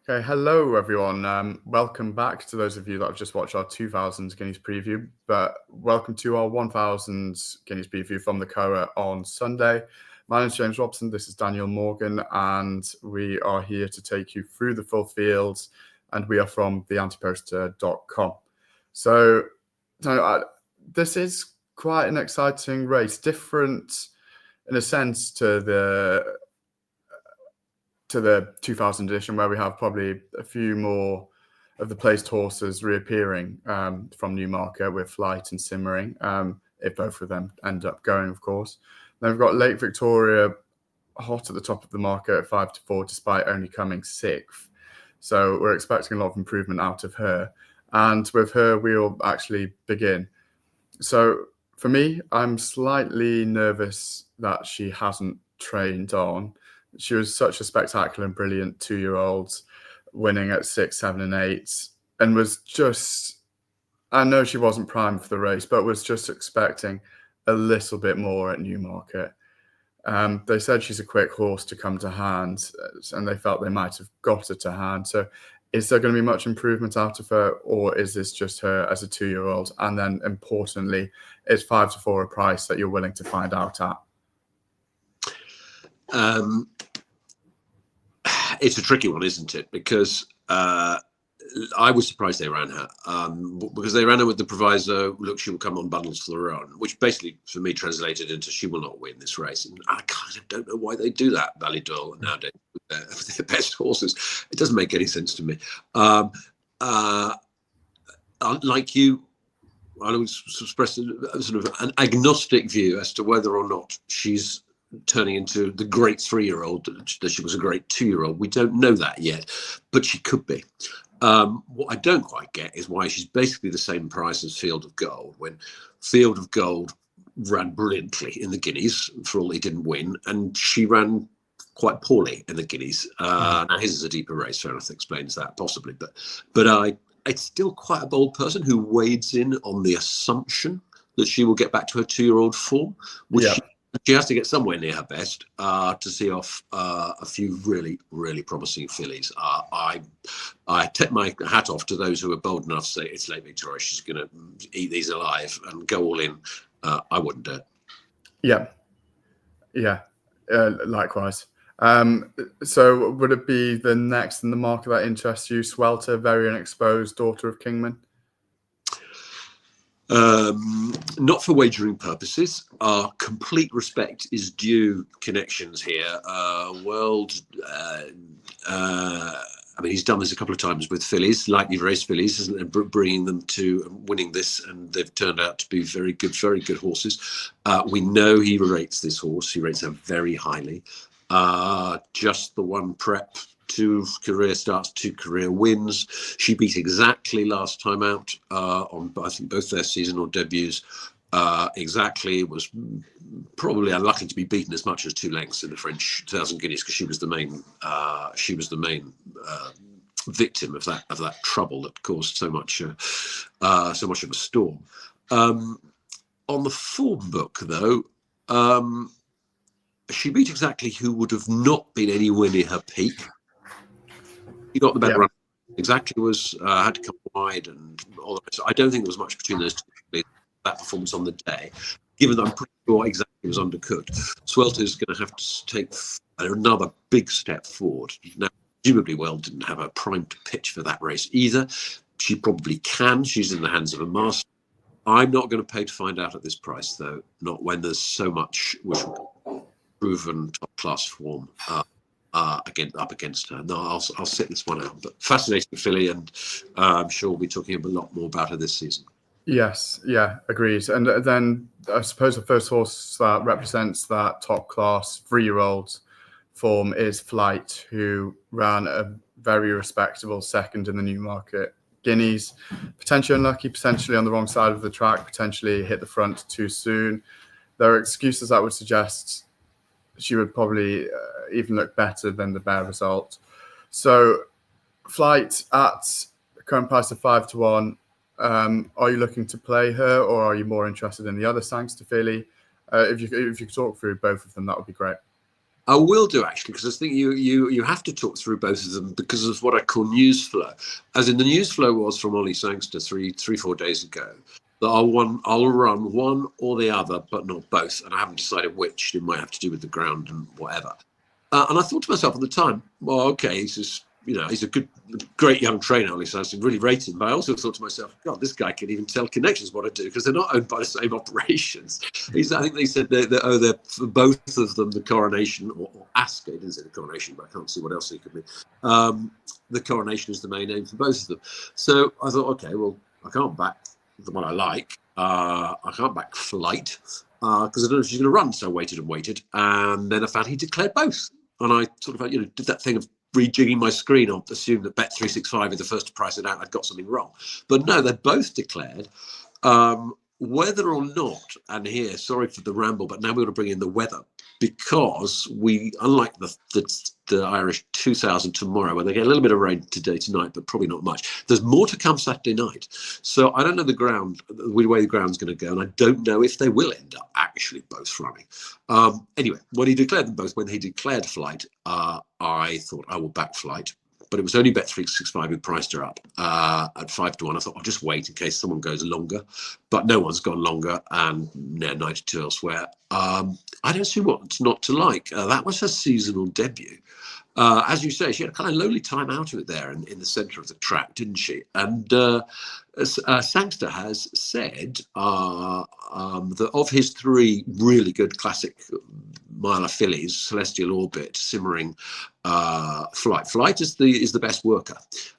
Okay, hello everyone. Welcome back to those of you that have just watched our 2000 Guineas preview, but welcome to our 1000 Guineas preview from the Curragh on Sunday. My name is James Robson, this is Daniel Morgan, and we are here to take you through the full fields, and we are from theantiposter.com. So, this is quite an exciting race, different in a sense to the 2000 edition, where we have probably a few more of the placed horses reappearing from Newmarket with Flight and Simmering, if both of them end up going, of course. Then we've got Lake Victoria hot at the top of the market at 5-4, despite only coming sixth. So we're expecting a lot of improvement out of her. And with her, we'll actually begin. So for me, I'm slightly nervous that she hasn't trained on. She was such a spectacular and brilliant 2-year-old, winning at 6, 7, and 8, and was just, I know she wasn't primed for the race, but was just expecting a little bit more at Newmarket. They said she's a quick horse to come to hand, and they felt they might have got her to hand. So is there going to be much improvement out of her, or is this just her as a 2-year-old? And then importantly, is 5-4 a price that you're willing to find out at? It's a tricky one, isn't it? Because I was surprised they ran her because they ran her with the proviso, look, she will come on bundles for the run, which basically for me translated into she will not win this race. And I kind of don't know why they do that, Ballydoyle, nowadays with their best horses. It doesn't make any sense to me. Like you, I always expressed a sort of an agnostic view as to whether or not she's turning into the great 3-year-old that she was a great 2-year-old. We don't know that yet, but she could be. What I don't quite get is why she's basically the same price as Field of Gold, when Field of Gold ran brilliantly in the Guineas, for all he didn't win, and she ran quite poorly in the Guineas. Now his is a deeper race, fair enough, explains that possibly, but it's still quite a bold person who wades in on the assumption that she will get back to her 2-year-old form, which she has to get somewhere near her best to see off a few really, really promising fillies. I take my hat off to those who are bold enough to say it's Lake Victoria, she's going to eat these alive and go all in. I wouldn't do it. Yeah, likewise. So would it be the next in the market that interests you, Swelter, very unexposed, daughter of Kingman? Not for wagering purposes. Complete respect is due connections here. I mean, he's done this a couple of times with fillies, lightly raced fillies, isn't it? Bringing them to winning this, and they've turned out to be very good horses. We know he rates this horse. He rates her very highly. Just the one prep, 2 career starts, 2 career wins. She beat exactly last time out on, I think, both their seasonal debuts. Exactly, was probably unlucky to be beaten as much as 2 lengths in the French 1000 Guineas, because she was the main victim of that trouble that caused so much of a storm. On the form book, though, she beat exactly who would have not been anywhere near her peak. He got the better run. Exactly was had to come wide and all the rest. I don't think there was much between those two. That performance on the day, given that I'm pretty sure exactly was undercooked. Swelter is going to have to take another big step forward. Now, presumably, didn't have a prime to pitch for that race either. She probably can. She's in the hands of a master. I'm not going to pay to find out at this price, though. Not when there's so much proven top class form up against her. No, I'll sit this one out. But fascinating filly, and I'm sure we'll be talking a lot more about her this season. Yes, yeah, agreed. And then I suppose the first horse that represents that top class 3-year-old form is Flight, who ran a very respectable second in the Newmarket Guineas. Potentially unlucky, potentially on the wrong side of the track, potentially hit the front too soon. There are excuses that would suggest she would probably even look better than the bare result. So Flight at the current price of 5-1. Are you looking to play her, or are you more interested in the other Sangster filly? If you could talk through both of them, that would be great. I will do, actually, because I think you have to talk through both of them because of what I call news flow. As in, the news flow was from Ollie Sangster 4 days ago that I'll run one or the other, but not both, and I haven't decided which. It might have to do with the ground and whatever. And I thought to myself at the time, well, okay, he's a great young trainer, Ollie Sangster, really rate him. But I also thought to myself, God, this guy can even tell connections what I do because they're not owned by the same operations. I think they said they're for both of them, the Coronation or Ascot, didn't say the Coronation, but I can't see what else it could be. The Coronation is the main name for both of them. So I thought, okay, well, I can't back the one I like. I can't back Flight because I don't know if she's going to run. So I waited, and then I found he declared both. And I sort of, did that thing of rejigging my screen. I assumed that Bet365 is the first to price it out. I'd got something wrong. But no, they're both declared. Whether or not, and here, sorry for the ramble, but now we're going to bring in the weather because unlike the Irish 2000 tomorrow, where they get a little bit of rain tonight, but probably not much. There's more to come Saturday night. So I don't know the way the ground's going to go, and I don't know if they will end up actually both running. Anyway, when he declared them both, when he declared Flight, I thought I will back Flight. But it was only Bet365 who priced her up at 5 to 1. I thought I'll just wait in case someone goes longer, but no one's gone longer, and 92 elsewhere. I don't see what's not to like. That was her seasonal debut. As you say, she had a kind of lonely time out of it there in the centre of the track, didn't she? And Sangster has said that of his 3 really good classic miler fillies, Celestial Orbit, Simmering, Flight is the best worker.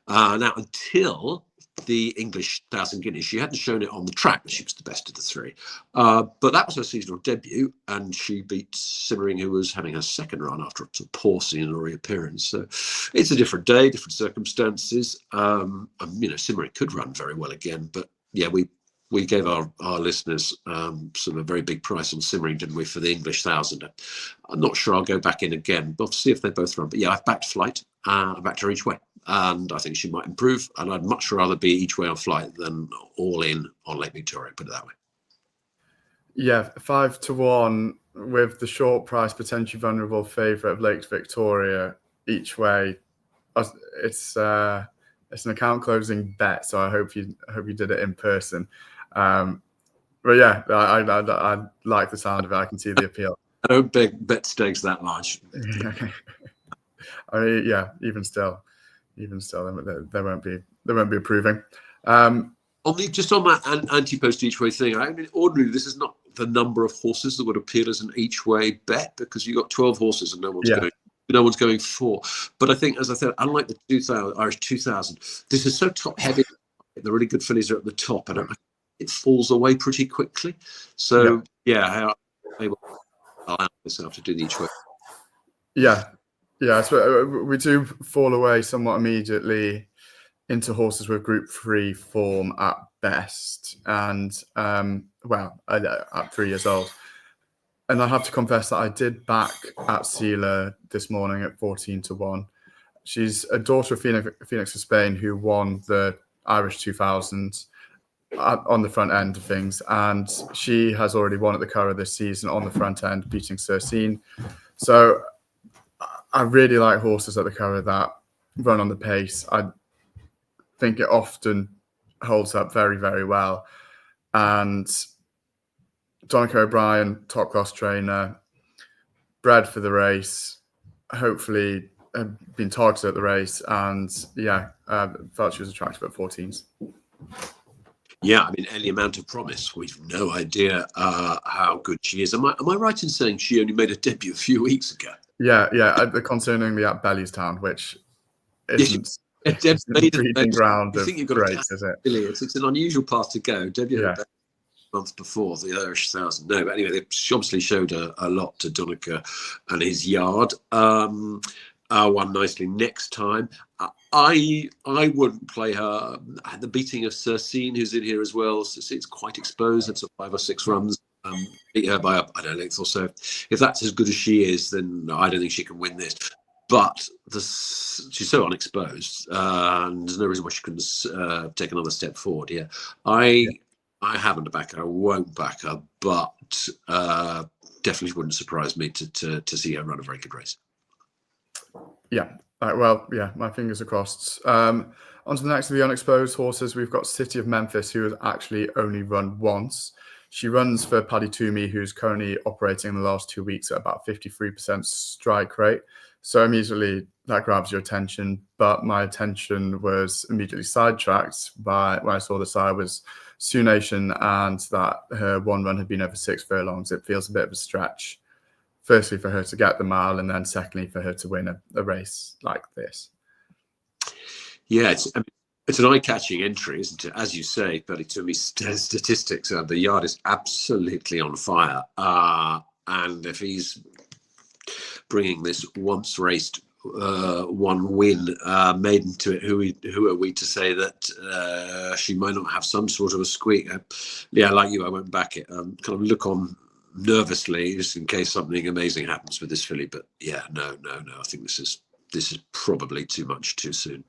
Now, until the English 1,000 Guineas, she hadn't shown it on the track, but she was the best of the 3. But that was her seasonal debut, and she beat Simmering, who was having her second run after a poor seasonal reappearance. So it's a different day, different circumstances. Simmering could run very well again, but yeah, we gave our listeners sort of a very big price on Simmering, didn't we, for the English 1,000? I'm not sure I'll go back in again, but we'll see if they both run. But yeah, I've backed Flight. I backed her each way, and I think she might improve. And I'd much rather be each way on Flight than all in on Lake Victoria, put it that way. Yeah, 5 to 1 with the short price, potentially vulnerable favourite of Lake Victoria each way. It's an account closing bet, so I hope you did it in person. But yeah, I like the sound of it. I can see the appeal. I don't bet stakes that large. I mean, yeah, even still, they won't be approving. Just on that anti-post each way thing, I mean, ordinarily this is not the number of horses that would appeal as an each way bet because you got 12 horses and no one's going 4. But I think, as I said, unlike the 2000 Irish 2000, this is so top heavy. The really good fillies are at the top, and it falls away pretty quickly. So yeah, I will allow myself to do the each way. Yeah, so we do fall away somewhat immediately into horses with Group 3 form at best, and at 3 years old. And I have to confess that I did back at Sealer this morning at 14 to 1. She's a daughter of Phoenix of Spain who won the Irish 2000 on the front end of things, and she has already won at the Curragh this season on the front end, beating Cersine. So I really like horses at the Curragh that run on the pace. I think it often holds up very, very well. And Aidan O'Brien, top class trainer, bred for the race, hopefully been targeted at the race, and felt she was attractive at 14s. Yeah, I mean, any amount of promise. We've no idea how good she is. Am I right in saying she only made a debut a few weeks ago? Yeah. Concerningly at Bellewstown, which isn't breeding ground of greats, is it? It's an unusual path to go. Debut a month before the Irish 1,000. No, but anyway, she obviously showed a lot to Donica and his yard. Won nicely next time. I wouldn't play her. The beating of Cersine, who's in here as well. Cercine's quite exposed. That's 5 or 6 runs. Beat her by a length or so. If that's as good as she is, then I don't think she can win this. But she's so unexposed, and there's no reason why she couldn't take another step forward. I haven't backed her. I won't back her. But definitely wouldn't surprise me to see her run a very good race. Yeah. Well, yeah, my fingers are crossed. On to the next of the unexposed horses, we've got City of Memphis, who has actually only run once. She runs for Paddy Toomey, who's currently operating in the last 2 weeks at about 53% strike rate. So immediately that grabs your attention. But my attention was immediately sidetracked by when I saw the sire was Sioux Nation and that her one run had been over 6 furlongs. It feels a bit of a stretch. Firstly, for her to get the mile, and then secondly, for her to win a race like this. Yeah, it's an eye-catching entry, isn't it? As you say, Paddy Toomey's statistics, the yard is absolutely on fire. And if he's bringing this once raced one win maiden to it, who are we to say that she might not have some sort of a squeak? Yeah, like you, I won't back it. Kind of look on nervously just in case something amazing happens with this filly. But yeah, no. I think this is probably too much too soon.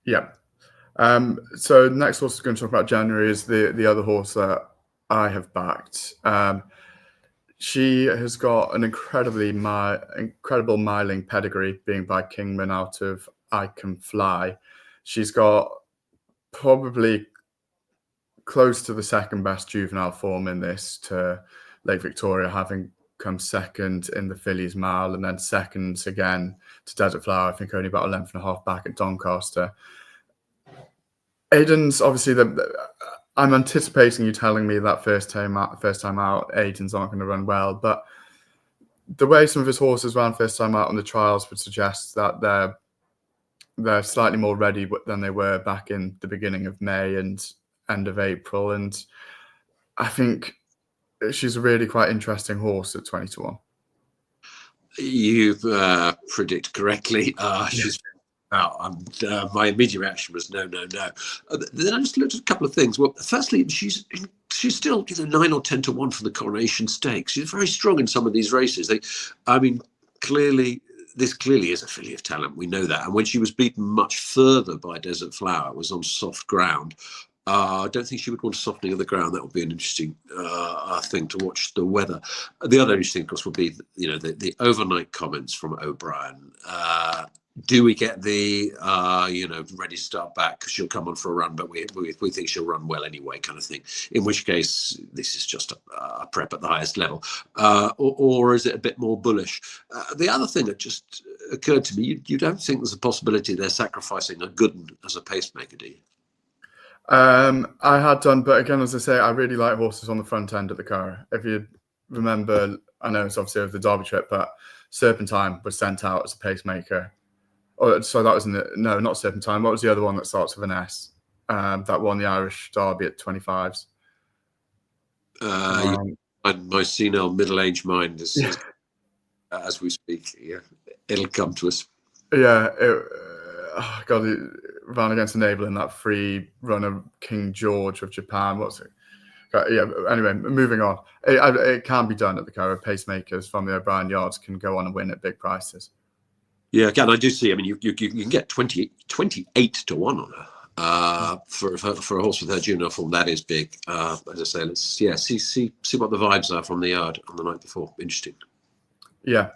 Yeah. So next horse we're going to talk about January is the other horse that I have backed. She has got an incredible miling pedigree, being by Kingman out of I Can Fly. She's got probably close to the second best juvenile form in this to Lake Victoria, having come second in the Fillies Mile and then second again to Desert Flower. I think only about a length and a half back at Doncaster. Aidan's obviously I'm anticipating you telling me that first time out, Aidan's aren't going to run well, but the way some of his horses ran first time out on the trials would suggest that they're slightly more ready than they were back in the beginning of May and end of April. And I think she's a really quite interesting horse at 20-1. You predict correctly. She's my immediate reaction was no. Then I just looked at a couple of things. Well, firstly, she's still 9 or 10-1 for the Coronation Stakes. She's very strong in some of these races. This clearly is a filly of talent. We know that. And when she was beaten much further by Desert Flower, it was on soft ground. I don't think she would want softening of the ground. That would be an interesting thing to watch the weather. The other interesting, of course, would be the overnight comments from O'Brien. Do we get the ready to start back because she'll come on for a run, but we think she'll run well anyway, kind of thing. In which case, this is just a prep at the highest level, or is it a bit more bullish? The other thing that just occurred to me: you don't think there's a possibility they're sacrificing a good one as a pacemaker, do you? I had done, but again, as I say, I really like horses on the front end of the car. If you remember, I know it's obviously over the Derby trip, but Serpentine was sent out as a pacemaker. Oh, so that was not Serpentine. What was the other one that starts with an S? That won the Irish Derby at 25s. My senile middle-aged mind is as we speak. Yeah, it'll come to us. Yeah, it ran against Enable in that free run of King George of Japan. What's it? Yeah. Anyway, moving on. It can be done at the Curragh. Pacemakers from the O'Brien yards can go on and win at big prices. Yeah, again, I do see. I mean, you can get 28-1 on her for a horse with her junior form. That is big. As I say, let's see what the vibes are from the yard on the night before. Interesting. Yeah.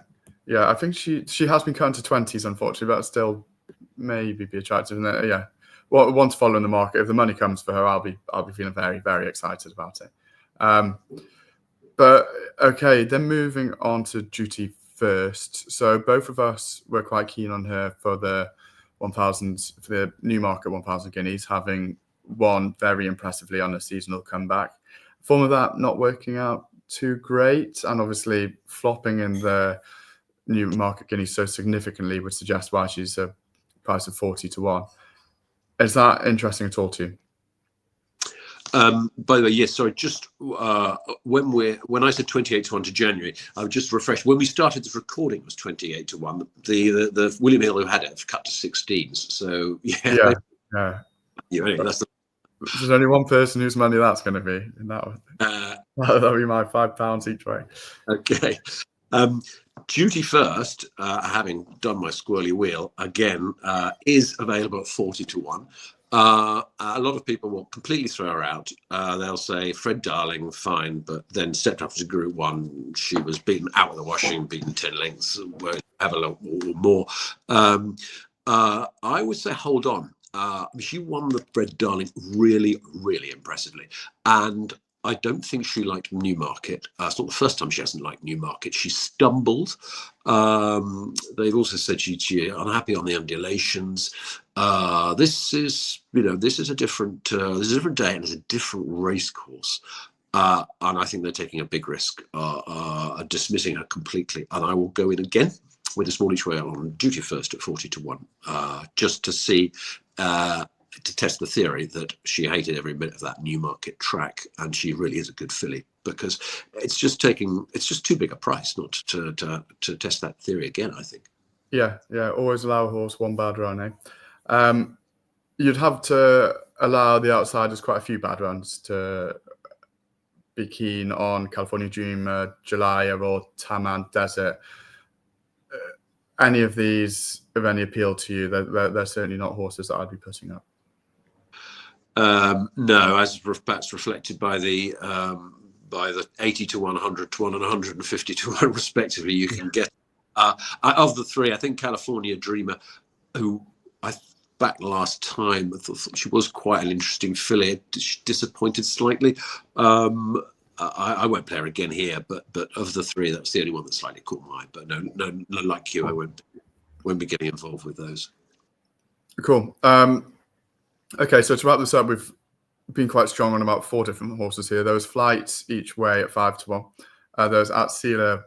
I think she has been cut into 20s, unfortunately, but still maybe be attractive. And yeah, well, one to follow in the market. If the money comes for her, I'll be feeling very, very excited about it. But okay, then moving on to Duty First. So both of us were quite keen on her for the 1,000 for the Newmarket 1,000 guineas, having won very impressively on a seasonal comeback. Form of that not working out too great, and obviously flopping in the Newmarket guineas so significantly would suggest why she's a price of 40-1. Is that interesting at all to you? By the way, yes. Sorry, just when I said 28-1 to January, I would just refresh. When we started this recording, it was 28-1. The William Hill who had it cut to 16s. So yeah. Anyway, there's only one person whose money that's going to be in that one. That'll be my £5 each way. Okay. Duty First, having done my squirrely wheel again, is available at 40-1. A lot of people will completely throw her out. They'll say Fred Darling, fine, but then stepped up to Group 1. She was beaten out of the washing, beaten 10 lengths, have a lot more. I would say hold on. She won the Fred Darling really, really impressively. And I don't think she liked Newmarket. It's not the first time she hasn't liked Newmarket. She stumbled. They've also said she's unhappy on the undulations. This is a different day, and it's a different race course. And I think they're taking a big risk, dismissing her completely. And I will go in again with a small each way on Duty First at 40-1, just to see. To test the theory that she hated every minute of that Newmarket track, and she really is a good filly, because it's just too big a price not to test that theory again, I think. Yeah, always allow a horse one bad run, eh? You'd have to allow the outsiders quite a few bad runs to be keen on California Dreamer, Jalaya, or Taman Desert. Any of these of any appeal to you? They're certainly not horses that I'd be putting up. No, as that's reflected by the 80-1, 100-1, and 150-1 respectively. You can get of the three. I think California Dreamer, who I backed last time, I thought she was quite an interesting filly. She disappointed slightly. I won't play her again here, but of the three, that's the only one that slightly caught my eye. But no, like you, I won't be getting involved with those. Cool. Okay, so to wrap this up, we've been quite strong on about 4 different horses here. There was Flight each way at 5-1. There was At Sealer,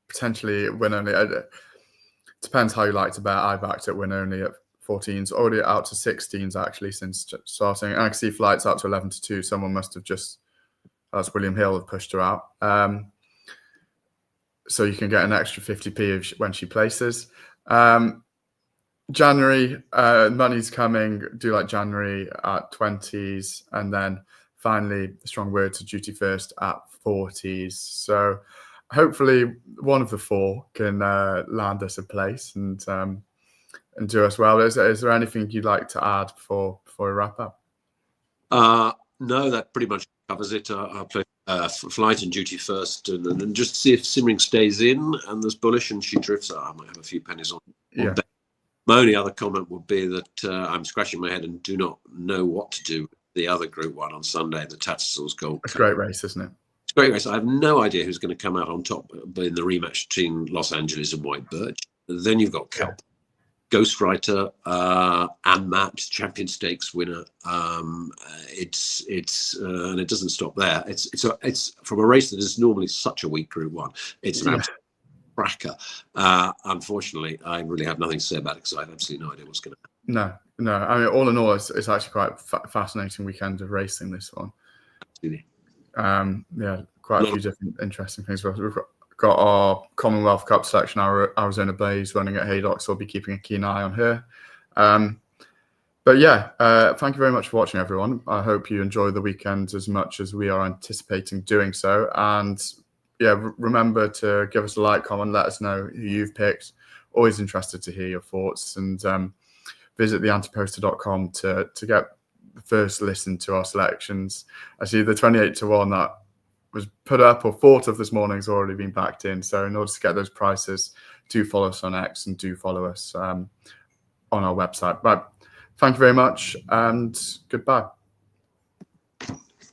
potentially win only. Depends how you like to bet. I backed it win only at 14s, already out to 16s actually since starting. And I can see Flight's out to 11-2. Someone must have that's William Hill, have pushed her out. So you can get an extra 50p when she places. January, money's coming. Do like January at 20s, and then finally a strong word to Duty First at 40s. So hopefully one of the 4 can land us a place and do us well. Is there anything you'd like to add before we wrap up? No, that pretty much covers it. I'll play Flight and Duty First, and just see if Simmering stays in and there's bullish and she drifts. I might have a few pennies on. Yeah. My only other comment would be that I'm scratching my head and do not know what to do with the other Group 1 on Sunday, the Tattersall's Gold Cup. It's a great race, isn't it? It's a great race. I have no idea who's going to come out on top in the rematch between Los Angeles and White Birch. Then you've got Kelp, Ghostwriter, and Matt, Champion Stakes winner. It's and it doesn't stop there. It's from a race that is normally such a weak Group 1. It's an absolute cracker. Unfortunately, I really have nothing to say about it because I have absolutely no idea what's going to happen. No. I mean, all in all, it's actually quite a fascinating weekend of racing, this one. Absolutely. Quite a few different interesting things. We've got our Commonwealth Cup selection, our Arizona Blaze, running at Haydock, so I'll be keeping a keen eye on her. But yeah, thank you very much for watching, everyone. I hope you enjoy the weekend as much as we are anticipating doing so. And yeah, remember to give us a like, comment, let us know who you've picked. Always interested to hear your thoughts, and visit theantiposter.com to get the first listen to our selections. I see the 28-1 that was put up or thought of this morning has already been backed in. So in order to get those prices, do follow us on X and do follow us on our website. Right. Thank you very much and goodbye.